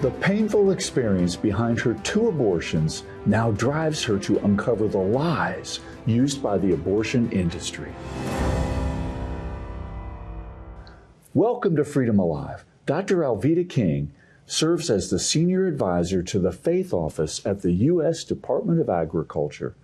The painful experience behind her 2 abortions now drives her to uncover the lies used by the abortion industry. Welcome to Freedom Alive. Dr. Alveda King serves as the Senior Advisor to the Faith Office at the U.S. Department of Agriculture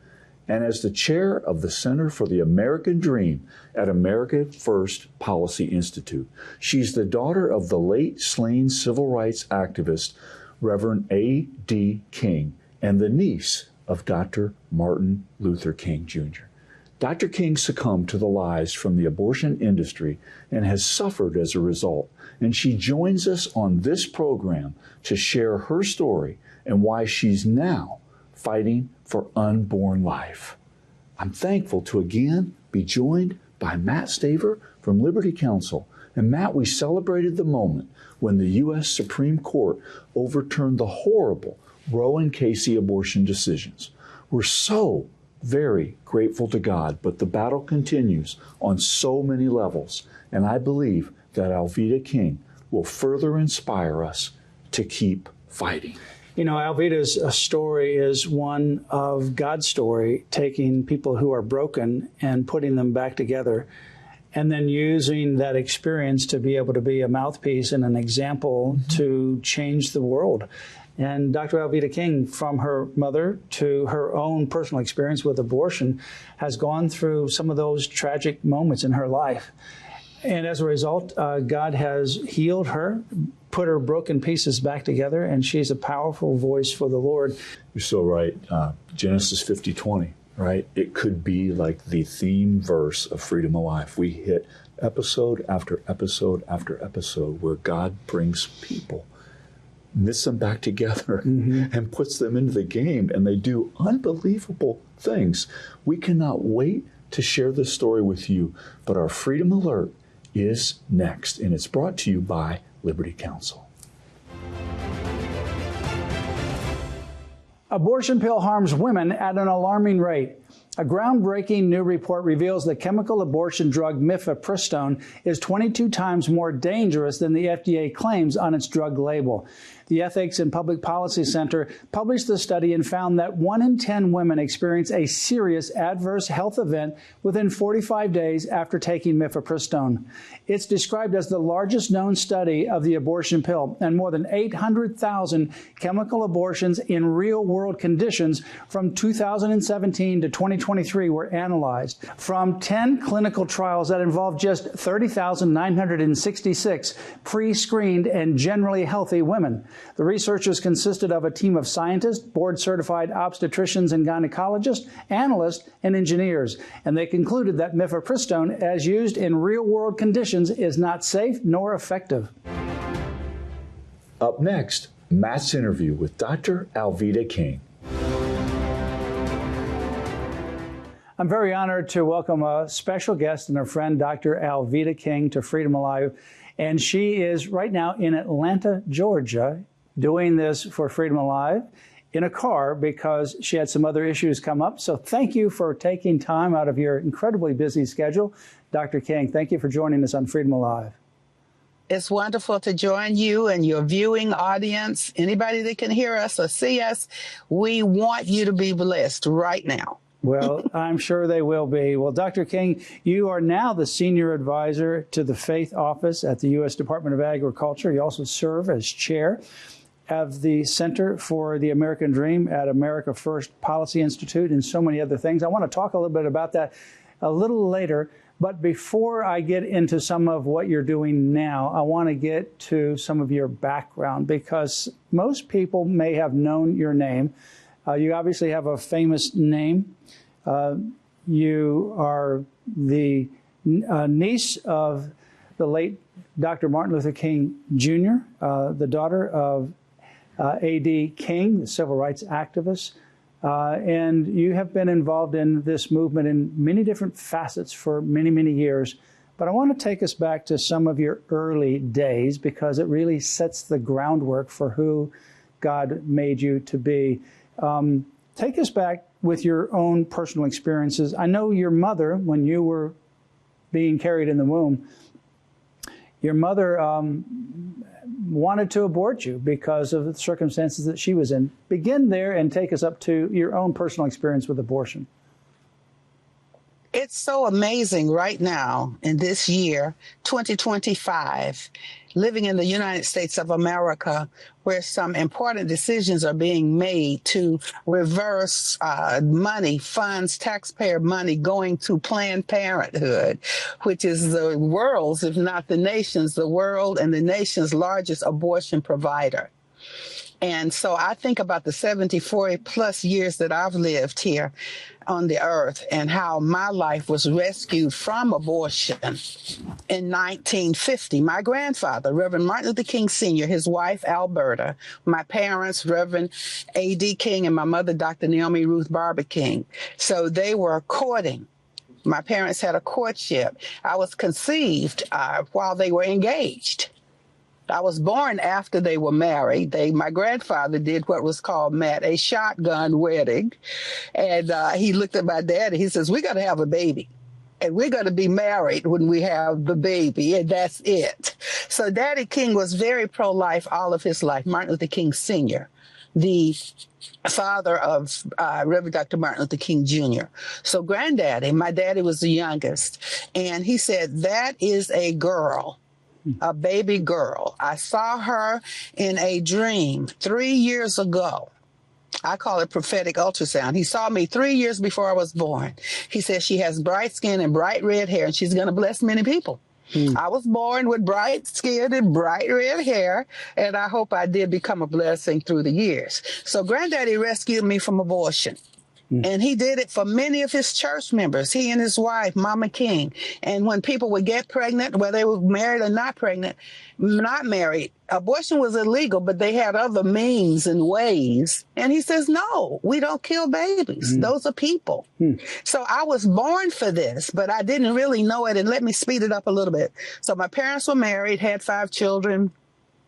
and as the Chair of the Center for the American Dream at America First Policy Institute. She's the daughter of the late slain civil rights activist, Reverend A.D. King, and the niece of Dr. Martin Luther King, Jr. Dr. King succumbed to the lies from the abortion industry and has suffered as a result. And she joins us on this program to share her story and why she's now fighting for unborn life. I'm thankful to again be joined by Matt Staver from Liberty Counsel. And Matt, we celebrated the moment when the U.S. Supreme Court overturned the horrible Roe and Casey abortion decisions. We're so very grateful to God, but the battle continues on so many levels. And I believe that Alveda King will further inspire us to keep fighting. You know, Alveda's story is one of God's story, taking people who are broken and putting them back together, and then using that experience to be able to be a mouthpiece and an example to change the world. And Dr. Alveda King, from her mother to her own personal experience with abortion, has gone through some of those tragic moments in her life. And as a result, God has healed her, put her broken pieces back together, and she's a powerful voice for the Lord. You're so right. Genesis 50:20, right? It could be like the theme verse of Freedom Alive. We hit episode after episode after episode where God brings people, knits them back together, and puts them into the game, and they do unbelievable things. We cannot wait to share this story with you, but our Freedom Alert is next, and it's brought to you by Liberty Counsel. Abortion pill harms women at an alarming rate. A groundbreaking new report reveals the chemical abortion drug mifepristone is 22 times more dangerous than the FDA claims on its drug label. The Ethics and Public Policy Center published the study and found that 1 in 10 women experience a serious adverse health event within 45 days after taking mifepristone. It's described as the largest known study of the abortion pill, and more than 800,000 chemical abortions in real-world conditions from 2017 to 2023 were analyzed. From 10 clinical trials that involved just 30,966 pre-screened and generally healthy women. The researchers consisted of a team of scientists, board-certified obstetricians and gynecologists, analysts, and engineers. And they concluded that mifepristone, as used in real-world conditions, is not safe nor effective. Up next, Matt's interview with Dr. Alveda King. I'm very honored to welcome a special guest and a friend, Dr. Alveda King, to Freedom Alive. And she is right now in Atlanta, Georgia, doing this for Freedom Alive in a car because she had some other issues come up. So thank you for taking time out of your incredibly busy schedule. Dr. King, thank you for joining us on Freedom Alive. It's wonderful to join you and your viewing audience. Anybody that can hear us or see us, we want you to be blessed right now. Well, I'm sure they will be. Well, Dr. King, you are now the Senior Advisor to the Faith Office at the U.S. Department of Agriculture. You also serve as Chair of the Center for the American Dream at America First Policy Institute and so many other things. I want to talk a little bit about that a little later. But before I get into some of what you're doing now, I want to get to some of your background because most people may have known your name. You obviously have a famous name. You are the niece of the late Dr. Martin Luther King, Jr., the daughter of A.D. King, the civil rights activist. And you have been involved in this movement in many different facets for many, many years. But I want to take us back to some of your early days because it really sets the groundwork for who God made you to be. Take us back with your own personal experiences. I know your mother, when you were being carried in the womb, your mother wanted to abort you because of the circumstances that she was in. Begin there and take us up to your own personal experience with abortion. It's so amazing right now in this year, 2025, living in the United States of America, where some important decisions are being made to reverse money, funds, taxpayer money going to Planned Parenthood, which is the world's, if not the nation's, the world and the nation's largest abortion provider. And so I think about the 74 plus years that I've lived here on the earth and how my life was rescued from abortion in 1950. My grandfather, Reverend Martin Luther King Sr., his wife, Alberta, my parents, Reverend A.D. King, and my mother, Dr. Naomi Ruth Barber King. So they were courting. My parents had a courtship. I was conceived while they were engaged. I was born after they were married. My grandfather did what was called, Matt, a shotgun wedding. And he looked at my dad and he says, "We're going to have a baby. And we're going to be married when we have the baby, and that's it." So Daddy King was very pro-life all of his life, Martin Luther King Sr., the father of Reverend Dr. Martin Luther King Jr. So Granddaddy, my daddy was the youngest, and he said, "That is a girl. A baby girl. I saw her in a dream 3 years ago." I call it prophetic ultrasound. He saw me 3 years before I was born. He said, "She has bright skin and bright red hair, and she's going to bless many people." I was born with bright skin and bright red hair, and I hope I did become a blessing through the years. So Granddaddy rescued me from abortion. And he did it for many of his church members, he and his wife, Mama King. And when people would get pregnant, whether they were married or not married, abortion was illegal, but they had other means and ways. And he says, "No, we don't kill babies. Those are people." So I was born for this, but I didn't really know it. And let me speed it up a little bit. So my parents were married, had 5 children.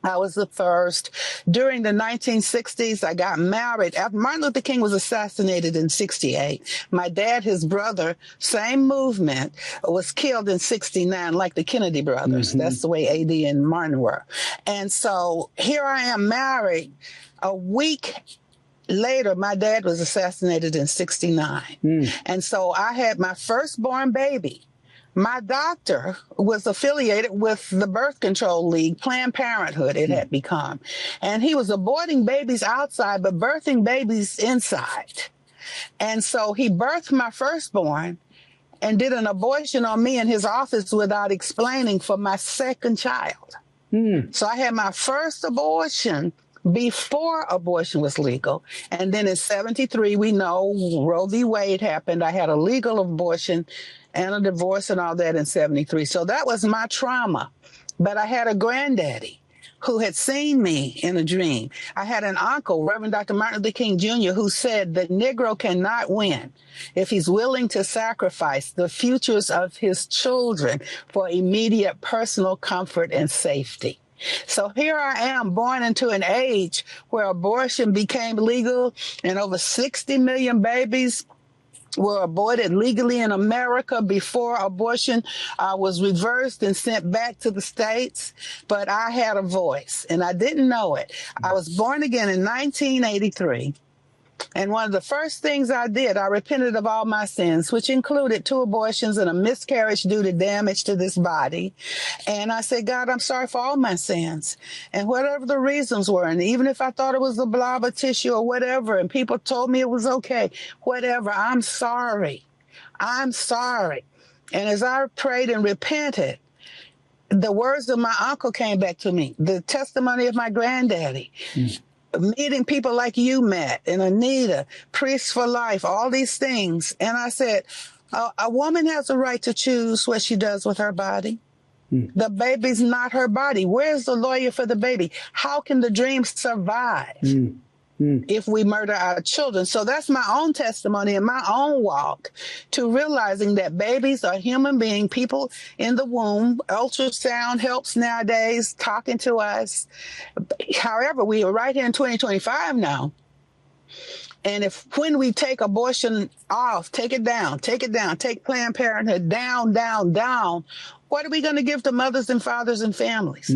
I was the first. During the 1960s, I got married. After Martin Luther King was assassinated in 68, my dad, his brother, same movement, was killed in 69, like the Kennedy brothers. That's the way A.D. and Martin were. And so here I am married. A week later, my dad was assassinated in 69. And so I had my firstborn baby. My doctor was affiliated with the Birth Control League, Planned Parenthood it had become. And he was aborting babies outside, but birthing babies inside. And so he birthed my firstborn and did an abortion on me in his office without explaining for my second child. So I had my first abortion before abortion was legal. And then in 73, we know Roe v. Wade happened. I had a legal abortion and a divorce and all that in 73. So that was my trauma. But I had a granddaddy who had seen me in a dream. I had an uncle, Reverend Dr. Martin Luther King Jr., who said the Negro cannot win if he's willing to sacrifice the futures of his children for immediate personal comfort and safety. So here I am, born into an age where abortion became legal and over 60 million babies were aborted legally in America before abortion was reversed and sent back to the States. But I had a voice and I didn't know it. I was born again in 1983. And one of the first things I did, I repented of all my sins, which included 2 abortions and a miscarriage due to damage to this body. And I said, "God, I'm sorry for all my sins." And whatever the reasons were, and even if I thought it was a blob of tissue or whatever, and people told me it was okay, whatever, I'm sorry. I'm sorry. And as I prayed and repented, the words of my uncle came back to me, the testimony of my granddaddy. Meeting people like you, Matt, and Anita, Priests for Life, all these things. And I said, a woman has a right to choose what she does with her body. The baby's not her body. Where's the lawyer for the baby? How can the dream survive if we murder our children? So that's my own testimony and my own walk to realizing that babies are human beings, people in the womb. Ultrasound helps nowadays, talking to us. However, we are right here in 2025 now. And when we take abortion off, take it down, take Planned Parenthood down, what are we going to give to mothers and fathers and families?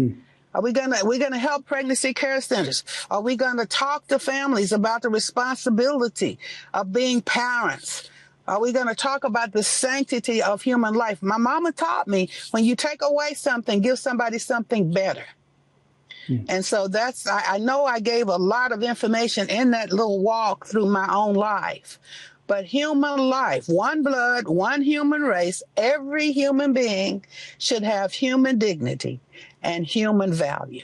Are we gonna help pregnancy care centers? Are we gonna talk to families about the responsibility of being parents? Are we going to talk about the sanctity of human life? My mama taught me, when you take away something, give somebody something better. And so I know I gave a lot of information in that little walk through my own life. But human life, one blood, one human race, every human being should have human dignity and human value.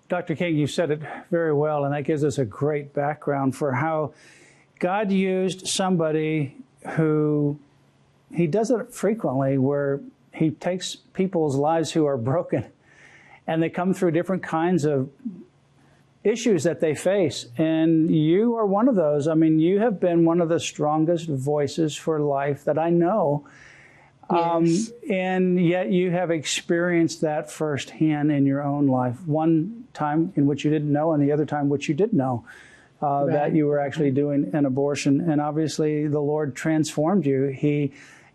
Dr. King, you said it very well, and that gives us a great background for how God used somebody who, he does it frequently, where he takes people's lives who are broken and they come through different kinds of issues that they face. And you are one of those. I mean, you have been one of the strongest voices for life that I know. Yes. And yet you have experienced that firsthand in your own life. One time in which you didn't know, and the other time which you did know. Right. That you were actually doing an abortion. And obviously the Lord transformed you.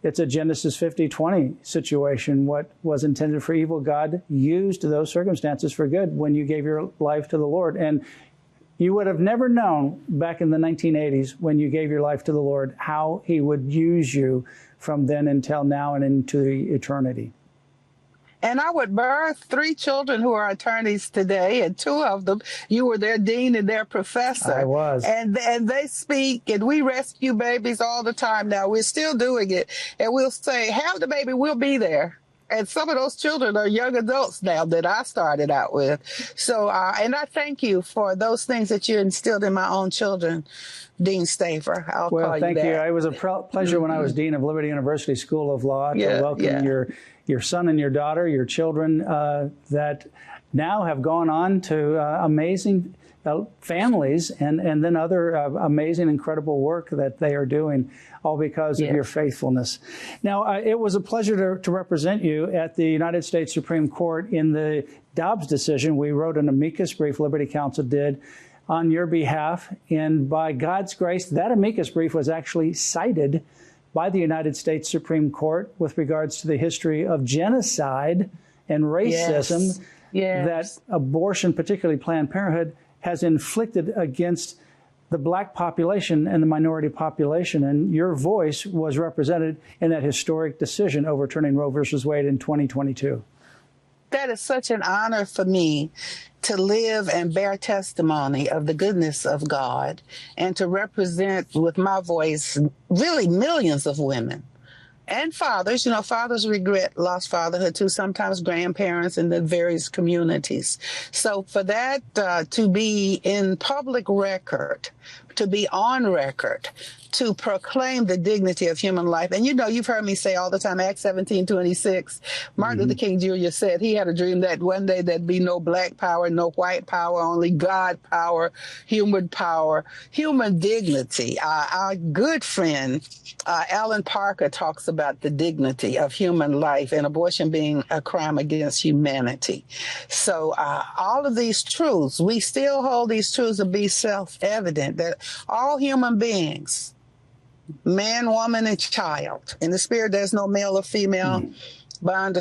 It's a Genesis 50:20 situation. What was intended for evil, God used those circumstances for good when you gave your life to the Lord. And you would have never known back in the 1980s when you gave your life to the Lord how he would use you from then until now and into eternity. And I would birth 3 children who are attorneys today, and 2 of them, you were their dean and their professor. I was. And they speak, and we rescue babies all the time now. We're still doing it. And we'll say, have the baby, we'll be there. And some of those children are young adults now that I started out with. So, and I thank you for those things that you instilled in my own children, Dean Staver. I'll call you that. Well, thank you. It was a pleasure when I was dean of Liberty University School of Law to welcome your son and your daughter, your children that now have gone on to amazing families and then other amazing, incredible work that they are doing, all because of your faithfulness. Now, it was a pleasure to represent you at the United States Supreme Court in the Dobbs decision. We wrote an amicus brief, Liberty Counsel did, on your behalf. And by God's grace, that amicus brief was actually cited by the United States Supreme Court with regards to the history of genocide and racism that abortion, particularly Planned Parenthood, has inflicted against the black population and the minority population. And your voice was represented in that historic decision overturning Roe versus Wade in 2022. That is such an honor for me to live and bear testimony of the goodness of God and to represent with my voice really millions of women and fathers. You know, fathers regret lost fatherhood too, sometimes grandparents in the various communities. So for that to be in public record, to be on record, to proclaim the dignity of human life. And you know, you've heard me say all the time, Acts 17:26, Martin Luther King Jr. said he had a dream that one day there'd be no black power, no white power, only God power, human dignity. Our good friend, Alan Parker, talks about the dignity of human life and abortion being a crime against humanity. So all of these truths, we still hold these truths to be self-evident, that all human beings, man, woman, and child. In the spirit, there's no male or female, bond,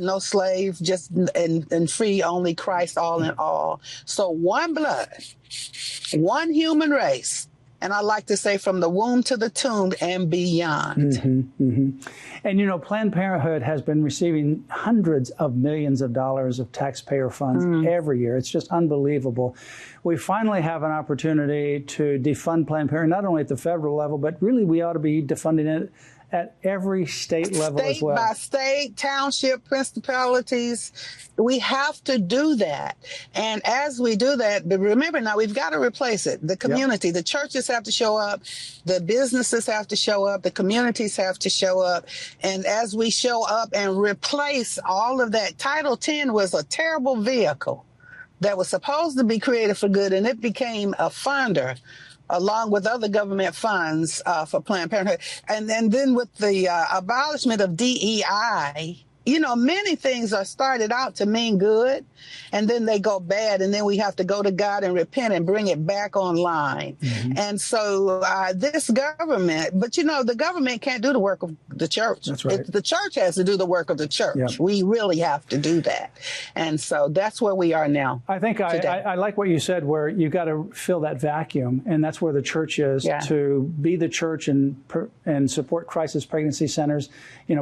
no slave, just and free, only Christ, all in all. So one blood, one human race. And I like to say from the womb to the tomb and beyond. And, you know, Planned Parenthood has been receiving hundreds of millions of dollars of taxpayer funds every year. It's just unbelievable. We finally have an opportunity to defund Planned Parenthood, not only at the federal level, but really we ought to be defunding it at every state level as well. State by state, township, principalities. We have to do that. And as we do that, but remember now, we've got to replace it. The community, the churches have to show up. The businesses have to show up. The communities have to show up. And as we show up and replace all of that, Title 10 was a terrible vehicle that was supposed to be created for good, and it became a funder along with other government funds for Planned Parenthood. And then with the abolishment of DEI, many things are started out to mean good, and then they go bad, and then we have to go to God and repent and bring it back online. And so this government, but the government can't do the work of the church. That's right. The church has to do the work of the church. Yep. We really have to do that. And so that's where we are now. I think I like what you said, where you got to fill that vacuum, and that's where the church is, to be the church and support crisis pregnancy centers,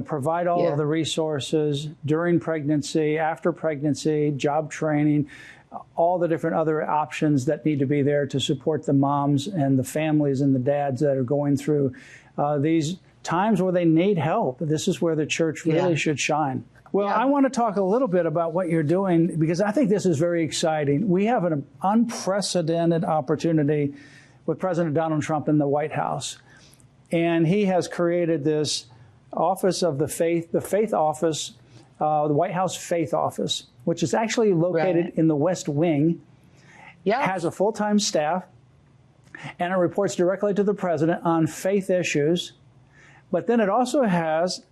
provide all of the resources during pregnancy, after pregnancy, job training, all the different other options that need to be there to support the moms and the families and the dads that are going through these times where they need help. This is where the church really should shine. Well, I want to talk a little bit about what you're doing, because I think this is very exciting. We have an unprecedented opportunity with President Donald Trump in the White House. And he has created this Office of the Faith Office, the White House Faith Office, which is actually located in the West Wing, has a full-time staff, and it reports directly to the president on faith issues. But then it also has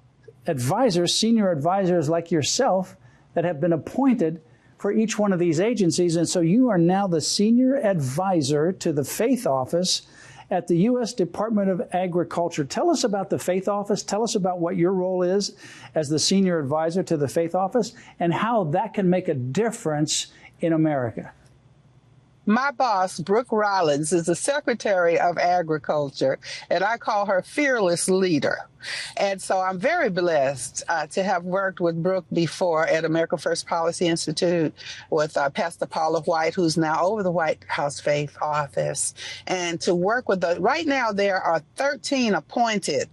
advisors, senior advisors like yourself, that have been appointed for each one of these agencies. And so you are now the senior advisor to the Faith Office at the U.S. Department of Agriculture. Tell us about the Faith Office. Tell us about what your role is as the senior advisor to the Faith Office and how that can make a difference in America. My boss, Brooke Rollins, is the Secretary of Agriculture, and I call her fearless leader. And so I'm very blessed to have worked with Brooke before at America First Policy Institute with Pastor Paula White, who's now over the White House Faith Office, and to work with right now there are 13 appointed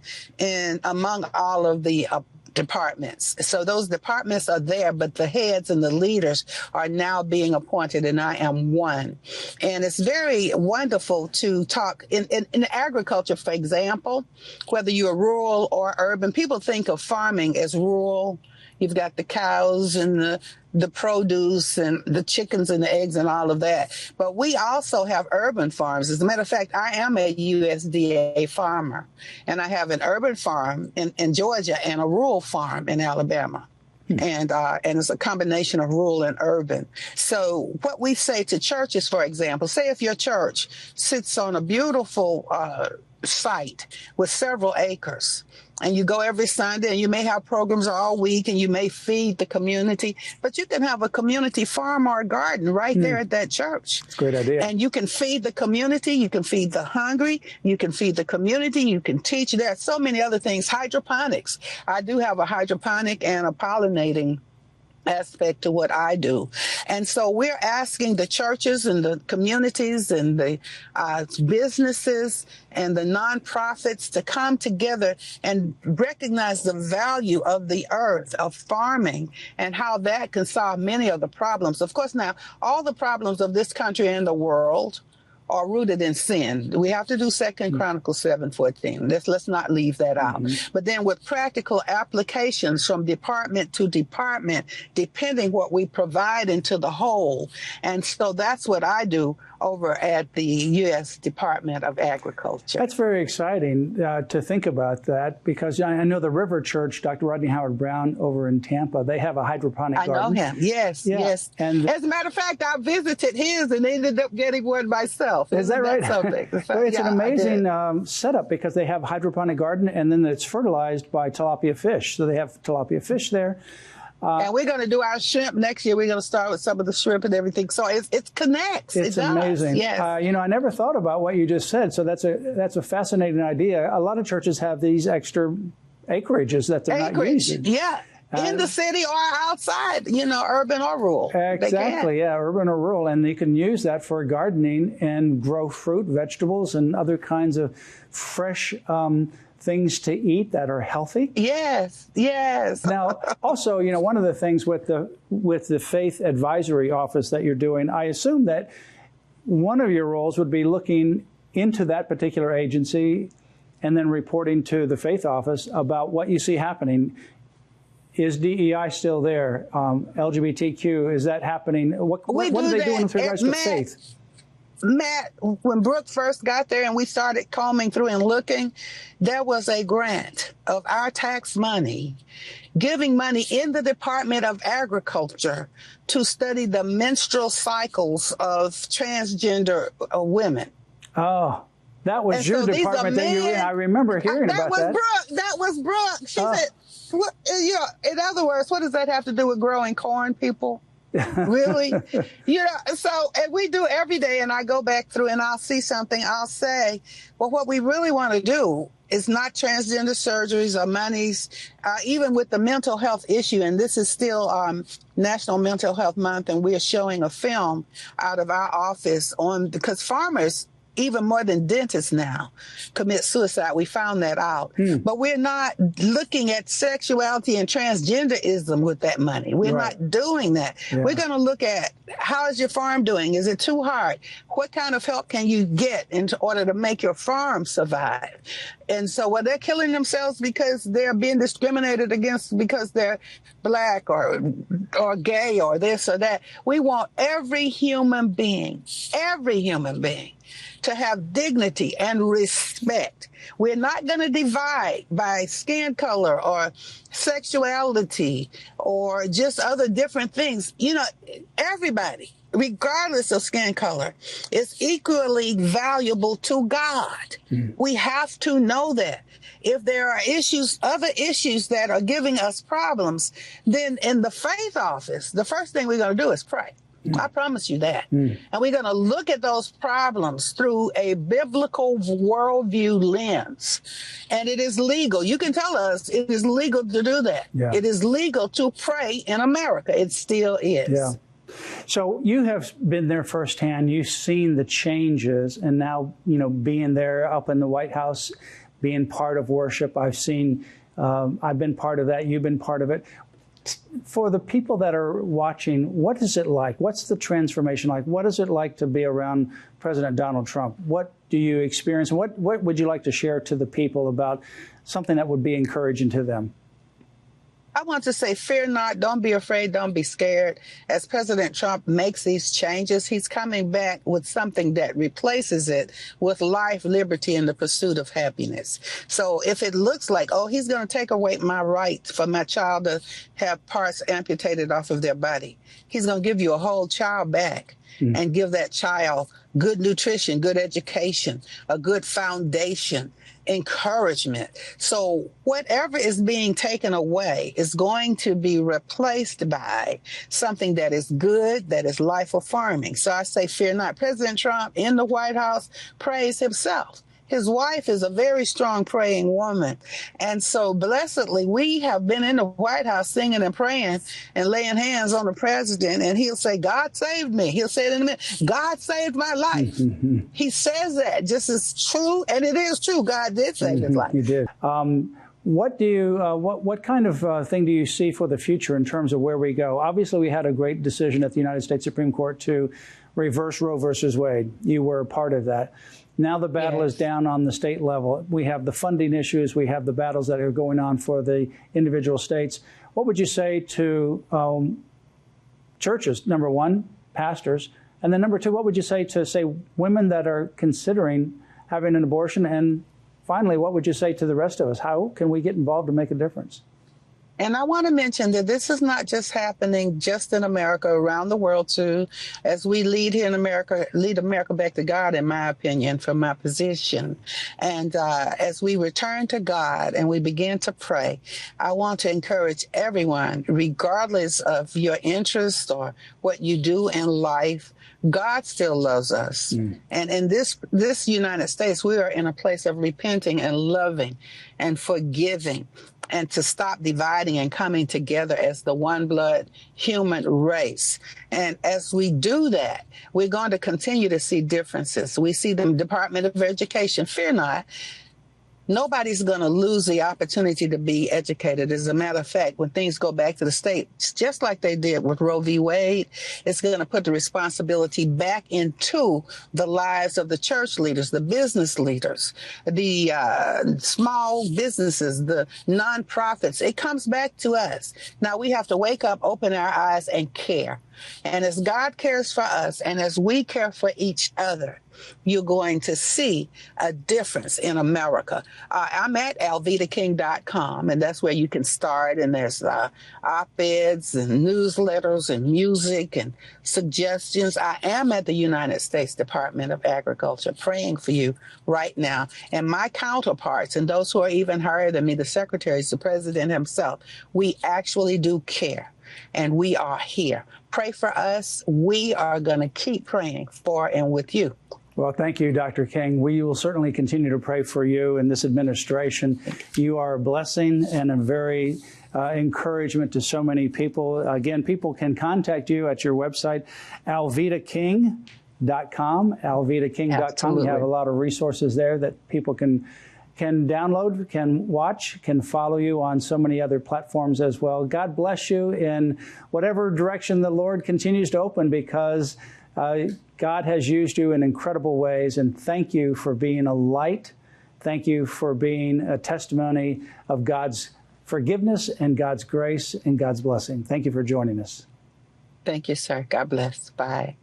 among all of the departments. So those departments are there, but the heads and the leaders are now being appointed, and I am one. And it's very wonderful to talk in agriculture, for example, whether you're rural or urban. People think of farming as rural. You've got the cows and the produce and the chickens and the eggs and all of that. But we also have urban farms. As a matter of fact, I am a USDA farmer, and I have an urban farm in Georgia and a rural farm in Alabama. And it's a combination of rural and urban. So what we say to churches, for example, say if your church sits on a beautiful site with several acres, and you go every Sunday, and you may have programs all week, and you may feed the community, but you can have a community farm or a garden right there at that church. That's a great idea. And you can feed the community, you can feed the hungry, you can feed the community, you can teach. There are so many other things. Hydroponics. I do have a hydroponic and a pollinating aspect to what I do. And so we're asking the churches and the communities and the businesses and the nonprofits to come together and recognize the value of the earth, of farming, and how that can solve many of the problems. Of course, now, all the problems of this country and the world are rooted in sin. We have to do 2 Chronicles 7:14. Let's not leave that out. But then with practical applications from department to department, depending what we provide into the whole. And so that's what I do over at the U.S. Department of Agriculture. That's very exciting to think about that, because I know the River Church, Dr. Rodney Howard-Browne over in Tampa, they have a hydroponic garden. I know him. Yes, yes. And as a matter of fact, I visited his and ended up getting one myself. Is that right? Something? Well, it's an amazing setup, because they have a hydroponic garden, and then it's fertilized by tilapia fish. So they have tilapia fish there. And we're going to do our shrimp next year. We're going to start with some of the shrimp and everything. So it connects. It's it amazing. Yes. I never thought about what you just said. So that's a fascinating idea. A lot of churches have these extra acreages that they're not using. Yeah. In the city or outside, urban or rural. Exactly, yeah, urban or rural. And you can use that for gardening and grow fruit, vegetables, and other kinds of fresh things to eat that are healthy. Yes, yes. Now, also, one of the things with the Faith Advisory Office that you're doing, I assume that one of your roles would be looking into that particular agency and then reporting to the Faith Office about what you see happening. Is DEI still there? LGBTQ, is that happening? What are they doing with regards to faith? Matt, when Brooke first got there and we started combing through and looking, there was a grant of our tax money giving money in the Department of Agriculture to study the menstrual cycles of transgender women. Oh, that was your department that you were in. I remember hearing about that. That was Brooke. She said, what, in other words, what does that have to do with growing corn, people? Really? So and we do every day, and I go back through and I'll see something, I'll say, well, what we really want to do is not transgender surgeries or monies, even with the mental health issue. And this is still National Mental Health Month, and we're showing a film out of our office because farmers, even more than dentists now, commit suicide. We found that out. But we're not looking at sexuality and transgenderism with that money. We're not doing that. Yeah. We're going to look at, how is your farm doing? Is it too hard? What kind of help can you get in order to make your farm survive? And so they're killing themselves because they're being discriminated against because they're black or gay or this or that. We want every human being to have dignity and respect. We're not going to divide by skin color or sexuality or just other different things. Everybody, regardless of skin color, is equally valuable to God. We have to know that. If there are other issues that are giving us problems, then in the faith office, the first thing we're going to do is pray. I promise you that. And we're going to look at those problems through a biblical worldview lens. And it is legal. You can tell us it is legal to do that. Yeah. It is legal to pray in America. It still is. Yeah. So you have been there firsthand. You've seen the changes. And now, being there up in the White House, being part of worship, I've been part of that. You've been part of it. For the people that are watching, what is it like? What's the transformation like? What is it like to be around President Donald Trump? What do you experience? What would you like to share to the people about something that would be encouraging to them? I want to say, fear not, don't be afraid, don't be scared. As President Trump makes these changes, he's coming back with something that replaces it with life, liberty, and the pursuit of happiness. So if it looks like, he's going to take away my right for my child to have parts amputated off of their body, he's going to give you a whole child back and give that child good nutrition, good education, a good foundation, encouragement. So whatever is being taken away is going to be replaced by something that is good, that is life affirming. So I say, fear not. President Trump in the White House prays himself. His wife is a very strong praying woman. And so blessedly, we have been in the White House singing and praying and laying hands on the president. And he'll say, God saved me. He'll say it in a minute, God saved my life. He says that just as true. And it is true. God did save his life. He did. What kind of thing do you see for the future in terms of where we go? Obviously, we had a great decision at the United States Supreme Court to reverse Roe versus Wade. You were a part of that. Now the battle is down on the state level. We have the funding issues. We have the battles that are going on for the individual states. What would you say to churches, number one, pastors, and then number two, what would you say to, women that are considering having an abortion? And finally, what would you say to the rest of us? How can we get involved to make a difference? And I want to mention that this is not just happening just in America, around the world too, as we lead America back to God, in my opinion, from my position. And as we return to God and we begin to pray, I want to encourage everyone, regardless of your interest or what you do in life, God still loves us. And in this United States, we are in a place of repenting and loving and forgiving, and to stop dividing and coming together as the one blood human race. And as we do that, we're going to continue to see differences. We see the Department of Education, fear not. Nobody's going to lose the opportunity to be educated. As a matter of fact, when things go back to the states, just like they did with Roe v. Wade, it's going to put the responsibility back into the lives of the church leaders, the business leaders, the small businesses, the nonprofits. It comes back to us. Now we have to wake up, open our eyes, and care. And as God cares for us and as we care for each other, you're going to see a difference in America. I'm at alvedaking.com, and that's where you can start. And there's op-eds and newsletters and music and suggestions. I am at the United States Department of Agriculture praying for you right now. And my counterparts and those who are even higher than me, the secretaries, the president himself, we actually do care. And we are here. Pray for us. We are going to keep praying for and with you. Well, thank you, Dr. King. We will certainly continue to pray for you in this administration. You are a blessing and a very encouragement to so many people. Again, people can contact you at your website, alvedaking.com, alvedaking.com. Absolutely. You have a lot of resources there that people can download, can watch, can follow you on so many other platforms as well. God bless you in whatever direction the Lord continues to open, because God has used you in incredible ways, and thank you for being a light. Thank you for being a testimony of God's forgiveness and God's grace and God's blessing. Thank you for joining us. Thank you, sir. God bless. Bye.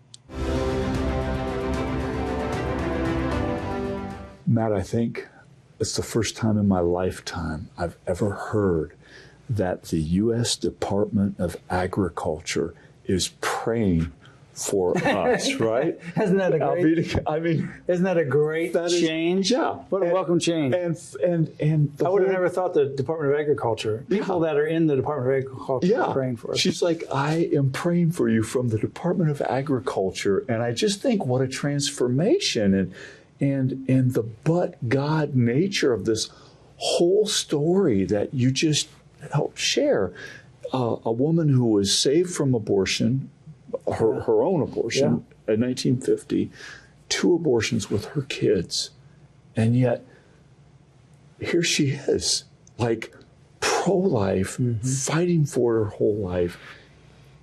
Matt, I think it's the first time in my lifetime I've ever heard that the U.S. Department of Agriculture is praying for us, right? Isn't that a great? Isn't that a great change? Yeah, what a welcome change. And I would have never thought the Department of Agriculture, people that are in the Department of Agriculture, are praying for us. She's like, I am praying for you from the Department of Agriculture, and I just think what a transformation and the but God nature of this whole story that you just helped share. A woman who was saved from abortion. Her own abortion in 1950, 2 abortions with her kids. And yet, here she is, like pro-life, fighting for her whole life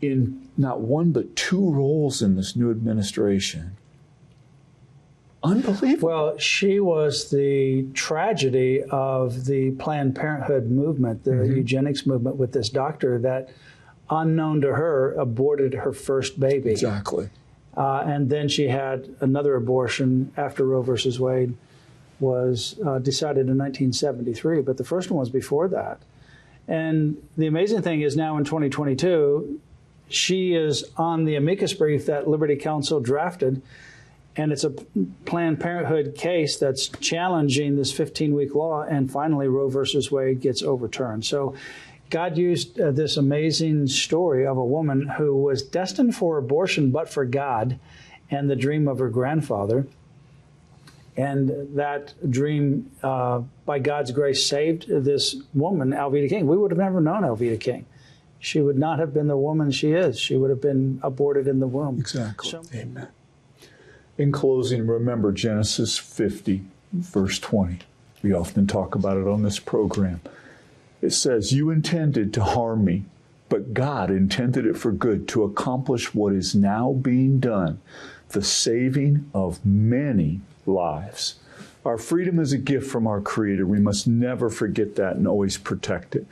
in not 1 but 2 roles in this new administration. Unbelievable. Well, she was the tragedy of the Planned Parenthood movement, the eugenics movement, with this doctor that, unknown to her, aborted her first baby. Exactly. And then she had another abortion after Roe versus Wade was decided in 1973, but the first one was before that. And the amazing thing is now in 2022, she is on the amicus brief that Liberty Counsel drafted, and it's a Planned Parenthood case that's challenging this 15-week law, and finally Roe versus Wade gets overturned. So God used this amazing story of a woman who was destined for abortion but for God and the dream of her grandfather. And that dream, by God's grace, saved this woman, Alveda King. We would have never known Alveda King. She would not have been the woman she is. She would have been aborted in the womb. Exactly. Amen. In closing, remember Genesis 50, verse 20. We often talk about it on this program. It says, you intended to harm me, but God intended it for good to accomplish what is now being done, the saving of many lives. Our freedom is a gift from our Creator. We must never forget that and always protect it.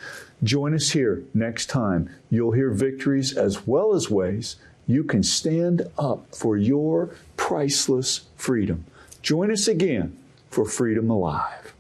Join us here next time. You'll hear victories as well as ways you can stand up for your priceless freedom. Join us again for Freedom Alive.